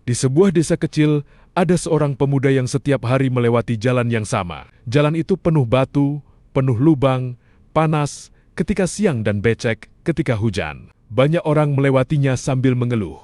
Di sebuah desa kecil, ada seorang pemuda yang setiap hari melewati jalan yang sama. Jalan itu penuh batu, penuh lubang, panas ketika siang dan becek ketika hujan. Banyak orang melewatinya sambil mengeluh.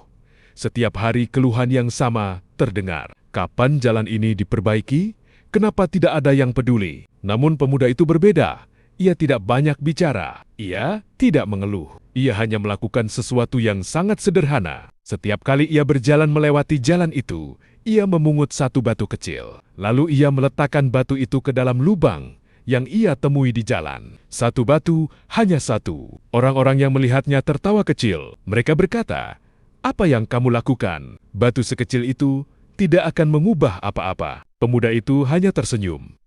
Setiap hari keluhan yang sama terdengar. Kapan jalan ini diperbaiki? Kenapa tidak ada yang peduli? Namun pemuda itu berbeda. Ia tidak banyak bicara. Ia tidak mengeluh. Ia hanya melakukan sesuatu yang sangat sederhana. Setiap kali ia berjalan melewati jalan itu, ia memungut satu batu kecil. Lalu ia meletakkan batu itu ke dalam lubang yang ia temui di jalan. Satu batu, hanya satu. Orang-orang yang melihatnya tertawa kecil. Mereka berkata, "Apa yang kamu lakukan? Batu sekecil itu tidak akan mengubah apa-apa." Pemuda itu hanya tersenyum.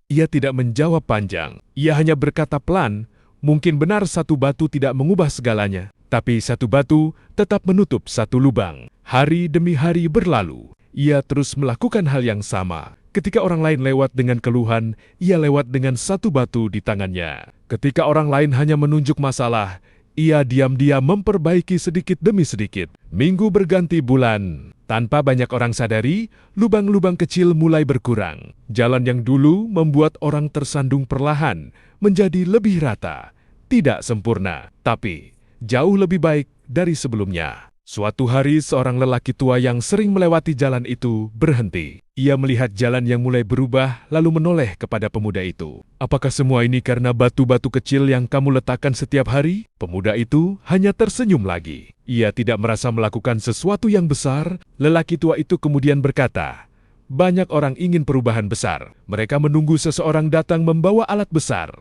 Ia tidak menjawab panjang. Ia hanya berkata pelan, "Mungkin benar satu batu tidak mengubah segalanya, tapi satu batu tetap menutup satu lubang." Hari demi hari berlalu. Ia terus melakukan hal yang sama. Ketika orang lain lewat dengan keluhan, ia lewat dengan satu batu di tangannya. Ketika orang lain hanya menunjuk masalah, ia diam-diam memperbaiki sedikit demi sedikit. Minggu berganti bulan. Tanpa banyak orang sadari, lubang-lubang kecil mulai berkurang. Jalan yang dulu membuat orang tersandung perlahan menjadi lebih rata. Tidak sempurna, tapi jauh lebih baik dari sebelumnya. Suatu hari, seorang lelaki tua yang sering melewati jalan itu berhenti. Ia melihat jalan yang mulai berubah, lalu menoleh kepada pemuda itu. "Apakah semua ini karena batu-batu kecil yang kamu letakkan setiap hari?" Pemuda itu hanya tersenyum lagi. Ia tidak merasa melakukan sesuatu yang besar. Lelaki tua itu kemudian berkata, "Banyak orang ingin perubahan besar. Mereka menunggu seseorang datang membawa alat besar.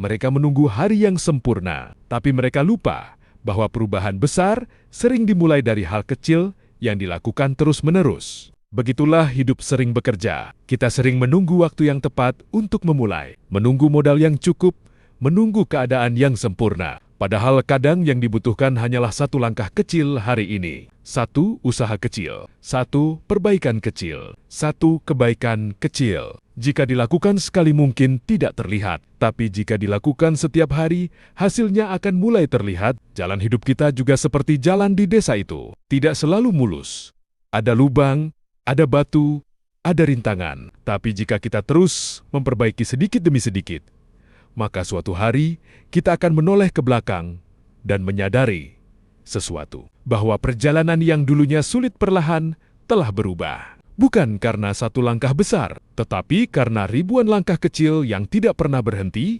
Mereka menunggu hari yang sempurna, tapi mereka lupa bahwa perubahan besar sering dimulai dari hal kecil yang dilakukan terus-menerus. Begitulah hidup sering bekerja. Kita sering menunggu waktu yang tepat untuk memulai, menunggu modal yang cukup, menunggu keadaan yang sempurna. Padahal kadang yang dibutuhkan hanyalah satu langkah kecil hari ini. Satu usaha kecil, satu perbaikan kecil, satu kebaikan kecil. Jika dilakukan sekali mungkin tidak terlihat, tapi jika dilakukan setiap hari, hasilnya akan mulai terlihat. Jalan hidup kita juga seperti jalan di desa itu. Tidak selalu mulus. Ada lubang, ada batu, ada rintangan. Tapi jika kita terus memperbaiki sedikit demi sedikit, maka suatu hari kita akan menoleh ke belakang dan menyadari sesuatu. Bahwa perjalanan yang dulunya sulit perlahan telah berubah. Bukan karena satu langkah besar, tetapi karena ribuan langkah kecil yang tidak pernah berhenti,